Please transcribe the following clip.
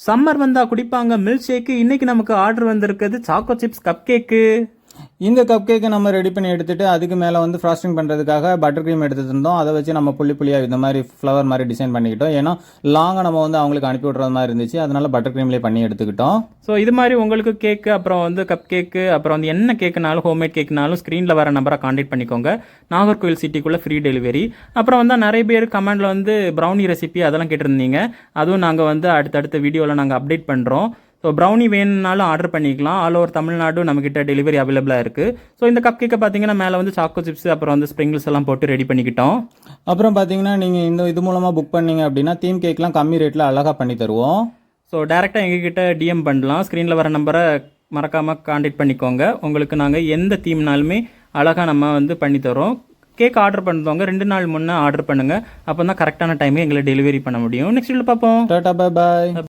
Summer வந்தா குடிப்பாங்க milk shake. இன்னைக்கு நமக்கு ஆர்டர் வந்திருக்குது சாக்கோ சிப்ஸ் கப் கேக்கு. இந்த கப் கேக்கை நம்ம ரெடி பண்ணி எடுத்துட்டு அதுக்கு மேலே வந்து ஃப்ராஸ்டிங் பண்ணுறதுக்காக பட்டர் க்ரீம் எடுத்துட்டு இருந்தோம். அதை வச்சு நம்ம புள்ளியாக இந்த மாதிரி ஃப்ளவர் மாதிரி டிசைன் பண்ணிக்கிட்டோம். ஏன்னா லாங்காக நம்ம வந்து அவங்களுக்கு அனுப்பி விட்றது மாதிரி இருந்துச்சு, அதனால பட்டர் க்ரீம்லேயே பண்ணி எடுத்துக்கிட்டோம். ஸோ இது மாதிரி உங்களுக்கு கேக்கு, அப்புறம் வந்து கப் கேக்கு, அப்புறம் வந்து என்ன கேக்குனாலும் ஹோம்மேட் கேக்குனாலும் ஸ்க்ரீனில் வர நம்பரை காண்டாக்ட் பண்ணிக்கோங்க. நாகர்கோவில் சிட்டிக்குள்ளே ஃப்ரீ டெலிவரி. அப்புறம் வந்து நிறைய பேர் கமெண்டில் வந்து ப்ரௌனி ரெசிபி அதெல்லாம் கேட்டிருந்தீங்க. அதுவும் நாங்கள் வந்து அடுத்தடுத்த வீடியோவில் நாங்கள் அப்டேட் பண்ணுறோம். ஸோ ப்ரௌனி வேணும்னாலும் ஆர்டர் பண்ணிக்கலாம். ஆல் ஓவர் தமிழ்நாடு நம்மக்கிட்ட டெலிவரி அவைலபிளாக இருக்குது. ஸோ இந்த கப் கேக்கை பார்த்தீங்கன்னா மேலே வந்து சாக்கோ சிப்ஸ் அப்புறம் வந்து ஸ்ப்ரிங்கிள்ஸ் எல்லாம் போட்டு ரெடி பண்ணிக்கிட்டோம். அப்புறம் பார்த்தீங்கன்னா நீங்கள் இது மூலமாக புக் பண்ணீங்க அப்படின்னா தீம் கேக்லாம் கம்மி ரேட்டில் அழகாக பண்ணி தருவோம். ஸோ டேரெக்டாக எங்ககிட்ட டிஎம் பண்ணலாம். ஸ்க்ரீனில் வர நம்பரை மறக்காமல் காண்டாக்ட் பண்ணிக்கோங்க. உங்களுக்கு நாங்கள் எந்த தீம்னாலுமே அழகாக நம்ம வந்து பண்ணித்தரோம். கேக் ஆர்டர் பண்ணுறவங்க 2 நாள் முன்னே ஆர்டர் பண்ணுங்கள். அப்போ தான் கரெக்டான டைமுக்கு எங்களை டெலிவரி பண்ண முடியும். நெக்ஸ்ட் வீடியோவில் பார்ப்போம். Tata, bye bye.